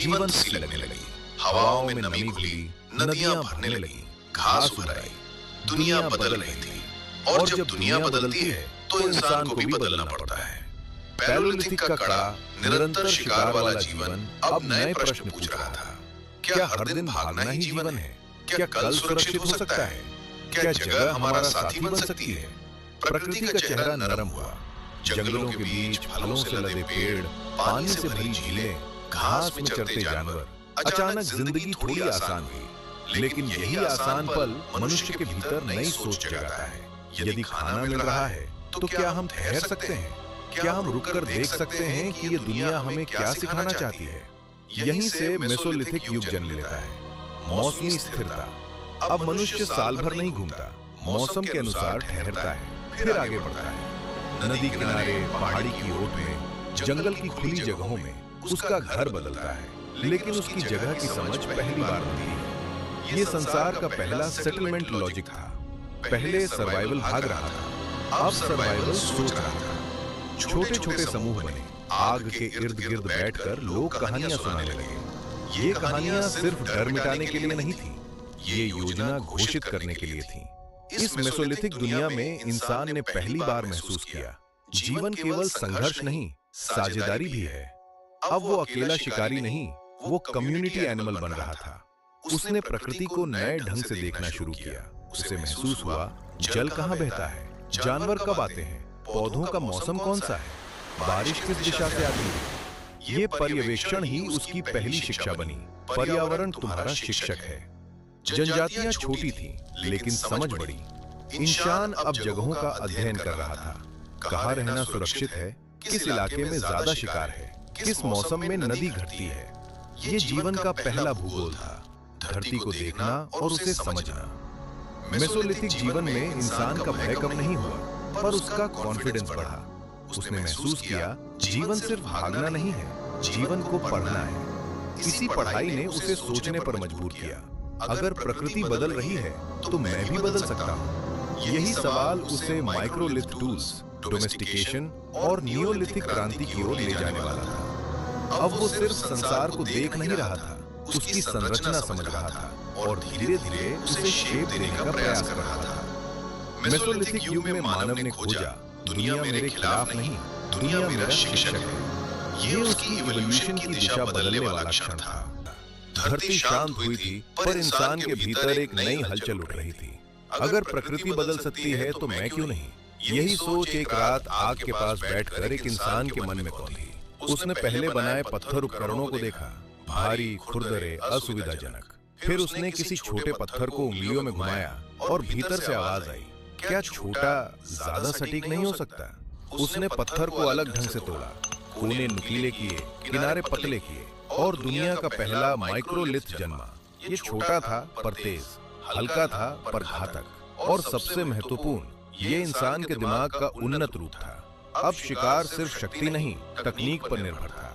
जीवंत सी लगने लगी। हवाओं में नमी घुली, नदियां भरने लगी, घास उभर आई। दुनिया बदल रही थी, और जब दुनिया बदलती है तो इंसान को भी बदलना पड़ता है। पैलोलिथिक का कड़ा निरंतर शिकार वाला जीवन अब नए प्रश्न पूछ रहा था। क्या हर दिन भागना ही जीवन है? क्या कल सुरक्षित हो सकता है? क्या जगह हमारा साथी बन सकती है? प्रकृति का चेहरा नरम हुआ। जंगलों के बीच फलों से लदे पेड़, पानी से भरी झीलें, घास में चरते जानवर। अचानक जिंदगी थोड़ी आसान हुई, लेकिन यही आसान पल मनुष्य के भीतर नई सोच जगाता है। यदि खाना मिल रहा है तो क्या हम ठहर सकते हैं? क्या हम रुककर देख सकते हैं कि ये दुनिया हमें क्या सिखाना चाहती है? यहीं से मेसोलिथिक युग जन्म लेता है। मौसमी स्थिरता। अब मनुष्य साल भर नहीं घूमता, मौसम के अनुसार ठहरता है, फिर आगे बढ़ता है। नदी किनारे, पहाड़ी की ओट में, जंगल की खुली जगहों में उसका घर बदलता है, लेकिन उसकी जगह की समझ पहली बार होती है। ये संसार का पहला सेटलमेंट लॉजिक था। पहले सर्वाइवल भाग रहा था, अब सर्वाइवल सोच रहा था। छोटे छोटे समूह बने, आग के इर्द गिर्द बैठकर लोग कहानियां सुनाने लगे। ये कहानियां सिर्फ डर मिटाने के लिए नहीं थी, ये योजना घोषित करने के लिए थी। इस मेसोलिथिक दुनिया में इंसान ने पहली बार महसूस किया, जीवन केवल संघर्ष नहीं, साझेदारी भी है। अब वो अकेला शिकारी नहीं, वो कम्युनिटी एनिमल बन रहा था। उसने प्रकृति को नए ढंग से देखना शुरू किया। उसे महसूस हुआ, जल कहाँ बहता है, जानवर कब आते हैं, पौधों का मौसम कौन सा है, बारिश किस दिशा से आती है। ये पर्यवेक्षण ही उसकी पहली शिक्षा बनी। पर्यावरण तुम्हारा शिक्षक है। जनजातियां छोटी थीं, लेकिन समझ बड़ी। इंसान अब जगहों का अध्ययन कर रहा था। कहाँ रहना सुरक्षित है, किस इलाके में ज्यादा शिकार है, किस मौसम में नदी घटती है। ये जीवन का पहला भूगोल था, धरती को देखना और उसे समझना। मेसोलिथिक जीवन में इंसान का भय कम नहीं हुआ, पर उसका कॉन्फिडेंस बढ़ा। उसने महसूस किया, जीवन सिर्फ भागना नहीं है, जीवन को पढ़ना है। इसी पढ़ाई ने उसे सोचने पर मजबूर किया, अगर प्रकृति बदल रही है तो मैं भी बदल सकता हूँ। यही सवाल उसे माइक्रोलिथ टूल्स, डोमेस्टिकेशन और नियोलिथिक क्रांति की ओर ले जाने वाला था। अब वो सिर्फ संसार को देख नहीं रहा था, उसकी संरचना समझ रहा था और धीरे धीरे उसे शेप देने का प्रयास कर रहा था। मेसोलिथिक युग में मानव ने खोजा, दुनिया मेरे खिलाफ नहीं, दुनिया मेरा शिक्षक है। ये उसकी इवोल्यूशन की दिशा बदलने वाला क्षण था। धरती शांत हुई थी, पर इंसान के भीतर एक नई हलचल उठ रही थी। अगर प्रकृति बदल सकती है तो मैं क्यों नहीं? यही सोच एक रात आग के पास बैठकर एक इंसान के मन में कौंधी। उसने पहले बनाए पत्थर उपकरणों को देखा, भारी, खुरदरे, असुविधाजनक। फिर उसने किसी छोटे पत्थर को उंगलियों में घुमाया और भीतर से आवाज आई, क्या छोटा ज्यादा सटीक नहीं हो सकता? उसने पत्थर को अलग ढंग से तोड़ा, कोने नुकीले किए, किनारे पतले किए और दुनिया का पहला माइक्रोलिथ जन्मा। ये छोटा था पर तेज, हल्का था पर घातक, और सबसे महत्वपूर्ण, ये इंसान के दिमाग का उन्नत रूप था। अब शिकार सिर्फ शक्ति नहीं, तकनीक पर निर्भर था।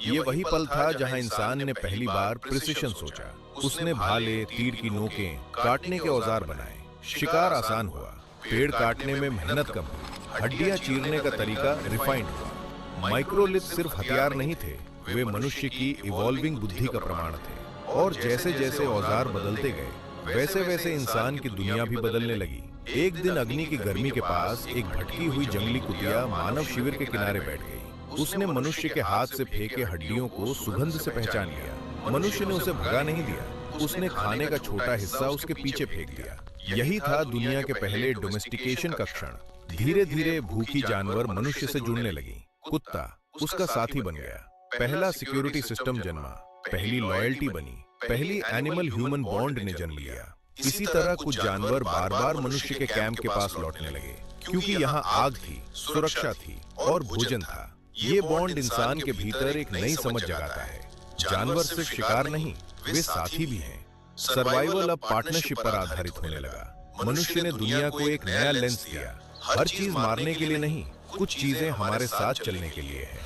ये वही पल था जहां इंसान ने पहली बार प्रिसिशन सोचा। उसने भाले, तीर की नोकें, काटने के औजार बनाए। शिकार आसान हुआ, पेड़ काटने में मेहनत कम हुई, हड्डियां चीरने का तरीका रिफाइंड हुआ। माइक्रोलिथ सिर्फ हथियार नहीं थे, वे मनुष्य की इवॉल्विंग बुद्धि का प्रमाण थे। और जैसे जैसे औजार बदलते गए, वैसे वैसे इंसान की दुनिया भी बदलने लगी। एक दिन अग्नि की गर्मी के पास एक भटकी हुई जंगली कुतिया मानव शिविर के किनारे बैठ गई। उसने मनुष्य के हाथ से फेंके हड्डियों को सुगंध से पहचान लिया। मनुष्य ने उसे भगा नहीं दिया, उसने खाने का छोटा हिस्सा उसके पीछे फेंक दिया। यही था दुनिया के पहले डोमेस्टिकेशन का क्षण। धीरे धीरे भूखी जानवर मनुष्य से जुड़ने लगी। कुत्ता उसका साथी बन गया। पहला सिक्योरिटी सिस्टम जन्मा, पहली लॉयल्टी बनी, पहली एनिमल ह्यूमन बॉन्ड ने जन्म लिया। इसी तरह कुछ जानवर बार बार मनुष्य के कैंप के पास लौटने लगे, क्योंकि यहाँ आग थी, सुरक्षा थी और भोजन था। ये बॉन्ड इंसान के भीतर एक नई समझ जगाता है, जानवर सिर्फ शिकार नहीं, वे साथी भी हैं। सर्वाइवल अब पार्टनरशिप पर आधारित होने लगा। मनुष्य ने दुनिया को एक नया लेंस दिया। हर चीज मारने के लिए नहीं, कुछ चीजें हमारे साथ चलने के लिए है।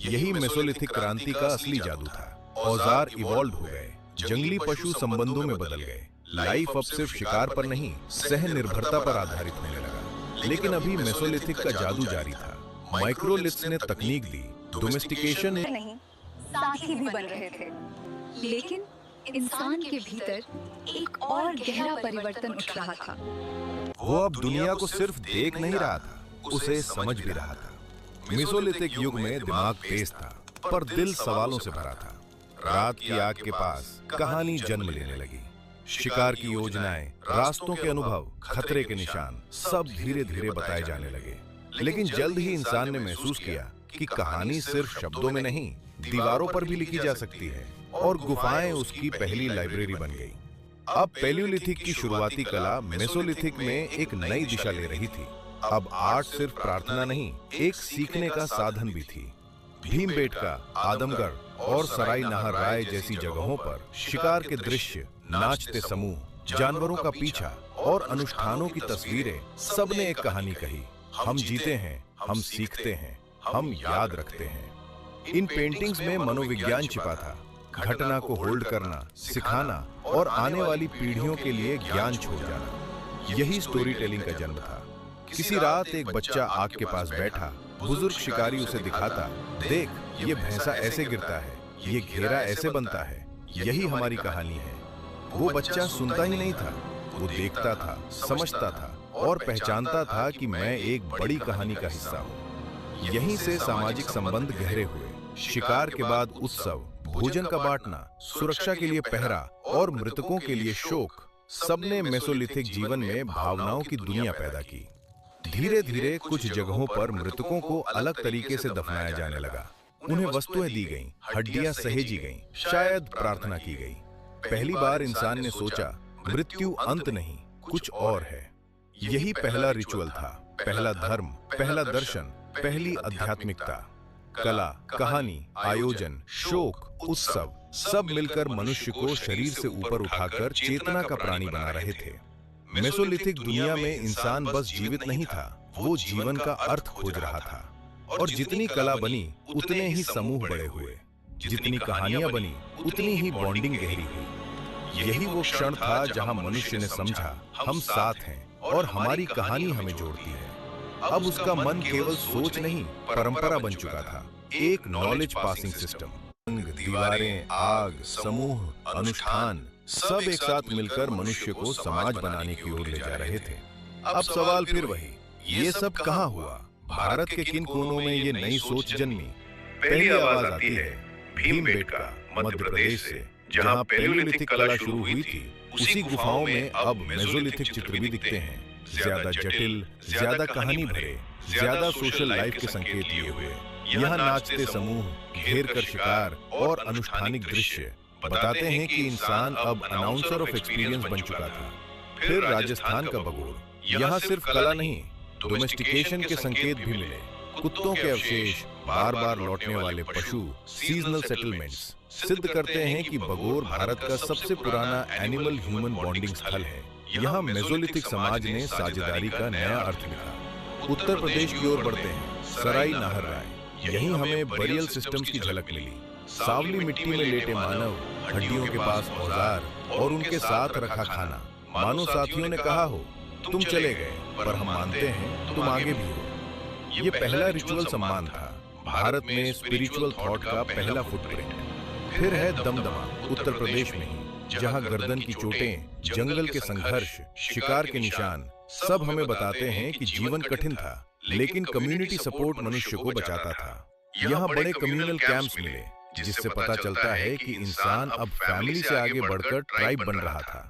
यही मेसोलिथिक क्रांति का असली जादू था। औजार इवॉल्व हो गए, जंगली पशु संबंधों में बदल गए। लाइफ अब सिर्फ शिकार पर नहीं, सह निर्भरता पर आधारित होने लगा। लेकिन अभी मेसोलिथिक का जादू जारी था। माइक्रोलिथ्स ने तकनीक दी, डोमेस्टिकेशन नहीं, साथी भी बन रहे थे। लेकिन इंसान के भीतर एक और गहरा परिवर्तन उठ रहा था। वो अब दुनिया को सिर्फ देख नहीं रहा था, उसे समझ भी रहा था। मेसोलिथिक युग में दिमाग तेज था, पर दिल सवालों से भरा था। रात की आग के पास कहानी जन्म लेने लगी। शिकार की योजनाएं, रास्तों के अनुभव, खतरे के निशान सब धीरे धीरे बताए जाने लगे। लेकिन जल्द ही इंसान ने महसूस किया कि कहानी सिर्फ शब्दों में नहीं, दीवारों पर भी लिखी जा सकती है, और गुफाएं उसकी पहली लाइब्रेरी बन गई। अब पैलियोलिथिक की शुरुआती कला मेसोलिथिक में एक नई दिशा ले रही थी। अब आर्ट सिर्फ प्रार्थना नहीं, एक सीखने का साधन भी थी। भीमबेटका, आदमगढ़ और सराय नाहर राय जैसी जगहों पर शिकार के दृश्य, नाचते समूह, जानवरों का पीछा और अनुष्ठानों की तस्वीरें, सबने एक कहानी कही। हम जीते हैं, हम सीखते हैं, हम याद रखते हैं। इन पेंटिंग्स में मनोविज्ञान छिपा था, घटना को होल्ड करना, सिखाना और आने वाली पीढ़ियों के लिए ज्ञान छोड़ जाना। यही स्टोरी टेलिंग का जन्म था। किसी रात एक बच्चा आग के पास बैठा, बुजुर्ग शिकारी उसे दिखाता, देख ये भैंसा ऐसे गिरता है, ये घेरा ऐसे बनता है, यही हमारी कहानी है। वो बच्चा सुनता ही नहीं था, वो देखता था, समझता था और पहचानता था कि मैं एक बड़ी कहानी का हिस्सा हूँ। यहीं से सामाजिक संबंध गहरे हुए। शिकार के बाद उत्सव, भोजन का बांटना, सुरक्षा के लिए पहरा और मृतकों के लिए शोक, सबने मेसोलिथिक जीवन में भावनाओं की दुनिया पैदा की। धीरे धीरे कुछ जगहों पर मृतकों को अलग तरीके से दफनाया जाने लगा। उन्हें वस्तुएं दी गईं, हड्डियां सहेजी गईं, शायद प्रार्थना की गई। पहली बार इंसान ने सोचा, मृत्यु अंत नहीं, कुछ और है। यही पहला रिचुअल था, पहला धर्म, पहला दर्शन, पहली आध्यात्मिकता। कला, कहानी, आयोजन, शोक, उत्सव सब मिलकर मनुष्य को शरीर से ऊपर उठाकर चेतना का प्राणी बना रहे थे। मेसोलिथिक दुनिया में इंसान बस जीवित नहीं था, वो जीवन का अर्थ खोज रहा था। और जितनी कला बनी, उतने ही समूह बड़े हुए। जितनी कहानियां बनी, उतनी ही बॉन्डिंग गहरी हुई। यही वो क्षण था जहां मनुष्य ने समझा, हम साथ हैं और हमारी कहानी हमें जोड़ती है। अब उसका मन केवल सोच नहीं, परंपरा बन चुका था, एक नॉलेज पासिंग सिस्टम। दीवारें, आग, समूह, अनुष्ठान सब एक साथ मिलकर मनुष्य को समाज बनाने की ओर ले जा रहे थे। अब सवाल फिर वही, ये सब कहाँ हुआ? भारत के किन कोनों में ये नई सोच जन्मी? पहली आवाज आती है भीमबेटका, मध्य प्रदेश से, जहाँ पैलियोलिथिक कला शुरू हुई थी। उसी गुफाओं में अब मेसोलिथिक चित्र भी दिखते हैं, ज्यादा जटिल, ज्यादा कहानी भरे, ज्यादा सोशल लाइफ के संकेत लिए हुए। यहाँ नाचते समूह, घेर कर शिकार और अनुष्ठानिक दृश्य बताते हैं कि इंसान अब अनाउंसर ऑफ एक्सपीरियंस बन चुका था। फिर राजस्थान का बगोर, यहाँ सिर्फ कला नहीं, डोमेस्टिकेशन के संकेत भी मिले। कुत्तों के अवशेष, बार बार लौटने वाले पशु, सीजनल सेटलमेंट्स सिद्ध करते हैं कि बगोर भारत का सबसे पुराना एनिमल ह्यूमन बॉन्डिंग स्थल है। यहाँ मेसोलिथिक समाज ने साझेदारी का नया अर्थ लिखा। उत्तर प्रदेश की ओर बढ़ते हैं, सराय नाहर राय, यहीं हमें बरियल सिस्टम्स की झलक मिली। सावली मिट्टी में लेटे मानव, हड्डियों के पास औजार और उनके साथ रखा खाना। मानो साथियों ने कहा हो, तुम चले गए पर हम मानते हैं तुम आगे भी हो। ये पहला रिचुअल सम्मान था, भारत में स्पिरिचुअल थॉट का पहला फुटप्रिंट। फिर है दमदमा, उत्तर प्रदेश में ही, जहाँ गर्दन की चोटें, जंगल के संघर्ष, शिकार के निशान सब हमें बताते हैं कि जीवन कठिन था, लेकिन कम्युनिटी सपोर्ट मनुष्य को बचाता था। यहाँ बड़े कम्युनल कैंप्स मिले, जिससे पता चलता है कि इंसान अब फैमिली से आगे बढ़कर ट्राइब बन रहा था।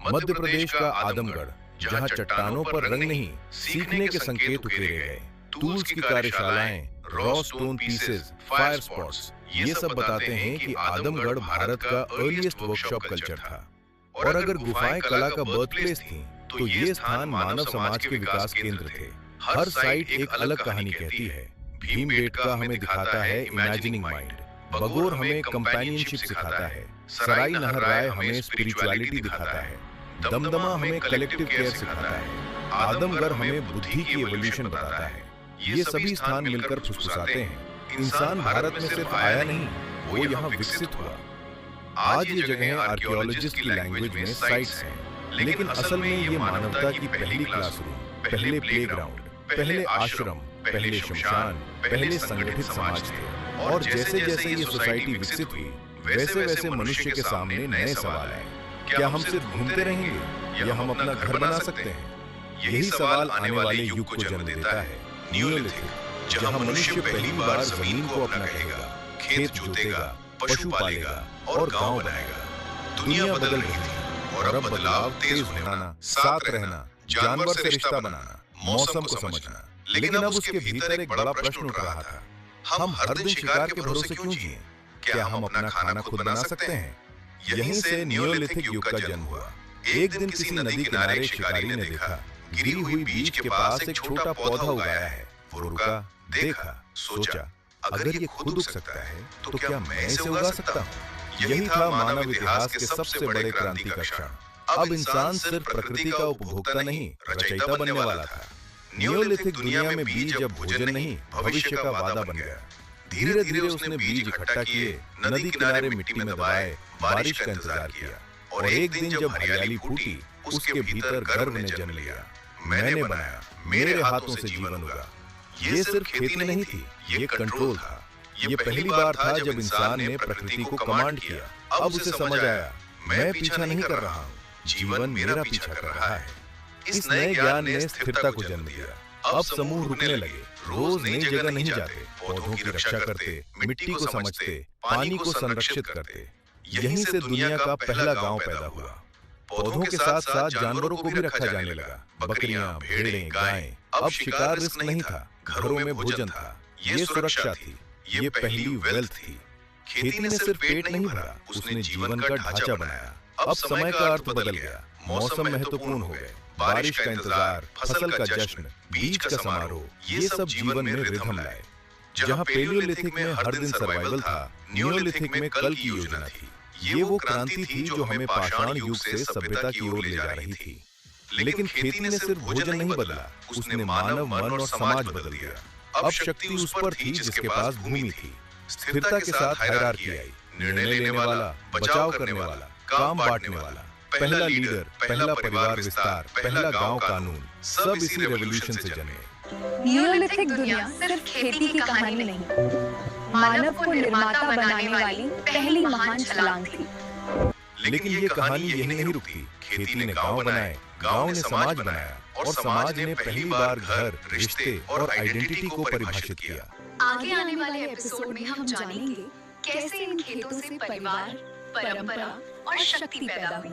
मध्य प्रदेश का आदमगढ़, जहाँ चट्टानों पर रंग नहीं, सीखने के संकेत उकेरे गए। टूल्स की कार्यशालाएं, raw stone pieces, fire spots, ये सब बताते हैं कि आदमगढ़ भारत का अर्लीस्ट वर्कशॉप कल्चर था। और अगर गुफाएं कला का बर्थ प्लेस थी, तो ये स्थान मानव समाज के विकास केंद्र थे। हर साइट एक अलग कहानी कहती है। भीमबेटका हमें दिखाता है इमेजिनिंग माइंड, बगोर हमें कंपेनियनशिप सिखाता है, सराय नाहर राय हमें स्पिरिचुअलिटी दिखाता है, दमदमा हमें कलेक्टिव केयर सिखाता है, आदमगढ़ हमें बुद्धि की एवोल्यूशन बताता है। ये सभी स्थान मिलकर फुसफुसाते हैं, इंसान भारत में सिर्फ आया नहीं, वो यहाँ विकसित हुआ। आज ये जगहें आर्कियोलॉजिस्ट की लैंग्वेज में साइट्स हैं, लेकिन असल में ये मानवता की पहली क्लासरूम, पहले प्लेग्राउंड, पहले आश्रम, पहले शमशान, पहले संगठित समाज थे। और जैसे जैसे ये सोसाइटी विकसित हुई, वैसे वैसे मनुष्य के सामने नए सवाल आए। क्या हम सिर्फ घूमते रहेंगे या हम अपना घर बना सकते हैं? यही सवाल आने वाले युग को जन्म देता है, नियोलिथिक, जहां मनुष्य पहली बार जमीन को अपना कहेगा, खेत जोतेगा, पशु पालेगा और गांव बनाएगा। दुनिया बदल रही थी और अब बदलाव तेज होना, साथ रहना, जानवर से रिश्ता बनाना, मौसम को समझना। लेकिन अब उसके भीतर एक बड़ा प्रश्न उठ रहा था, हम हर दिन शिकार के भरोसे क्यों जिए? क्या हम अपना खाना खुद बना सकते हैं? यहीं से नियोलिथिक युग का जन्म हुआ। एक दिन किसी नदी किनारे एक शिकारी ने देखा, गिरी हुई बीज के पास एक छोटा पौधा उगाया है। वो रुका, देखा, सोचा, अगर ये खुद उग सकता है तो क्या मैं इसे उगा सकता हूँ? यही था मानव इतिहास के सबसे बड़े क्रांति का क्षण। अब इंसान सिर्फ प्रकृति का उपभोक्ता नहीं, रचयिता बनने वाला था। नियोलिथिक दुनिया में बीज अब भोजन नहीं, भविष्य का वादा बन गया। धीरे धीरे उसने बीज इकट्ठा किए, नदी किनारे मिट्टी में दबाए, बारिश का इंतजार किया। और एक दिन जब हरियाली फूटी, उसके भीतर गर्व ने जन्म लिया। मैंने बनाया, मेरे हाथों से जीवन उगा। ये सिर्फ खेती नहीं थी, ये कंट्रोल था। ये पहली बार था जब इंसान ने प्रकृति को कमांड किया। अब उसे समझ आया, मैं पीछा नहीं कर रहा हूँ, जीवन मेरा पीछा कर रहा है। इस नए ज्ञान ने स्थिरता को जन्म दिया। अब समूह रुकने लगे, रोज नई जगह नहीं जाते, पौधों की रक्षा करते, मिट्टी को समझते, पानी को संरक्षित करते। यहीं से दुनिया का पहला गांव पैदा हुआ। पौधों के साथ साथ जानवरों को भी रखा जाने लगा। बकरियां, भेड़ें, गायें। अब शिकार रिस्क नहीं था, घरों में भोजन था। ये सुरक्षा थी, ये पहली वेल्थ थी। खेती ने सिर्फ पेट नहीं भरा, उसने जीवन का ढांचा बनाया। अब समय का अर्थ बदल गया, मौसम महत्वपूर्ण हो गए। बारिश का इंतजार, फसल का जश्न, बीज का समारोह, ये सब जीवन में रिदम लाए। जहां पैलियोलिथिक में हर दिन सर्वाइवल था, नियोलिथिक में कल की योजना थी। ये वो क्रांति थी जो हमें पाषाण युग से सभ्यता की ओर ले जा रही थी। लेकिन खेती ने सिर्फ भोजन नहीं बदला, उसने मानव मन और समाज बदल दिया। अब शक्ति उस पर थी जिसके पास भूमि थी। स्थिरता के साथ हायरार्की आई, निर्णय लेने वाला, बचाव करने वाला, काम बांटने वाला, पहला लीडर, पहला परिवार विस्तार, पहला गांव कानून, सब इसी रेवोल्यूशन से जन्मे। नियोलिथिक दुनिया सिर्फ खेती की कहानी नहीं, मानव को निर्माता बनाने वाली पहली महान छलांग थी। लेकिन ये कहानी यही नहीं रुकती। खेती ने गांव बनाए, गांव ने समाज बनाया और समाज ने पहली बार घर, रिश्ते और आइडेंटिटी को परिभाषित किया। आगे आने वाले एपिसोड में हम जानेंगे कैसे इन खेतों से परिवार, परंपरा और शक्ति पैदा हुई।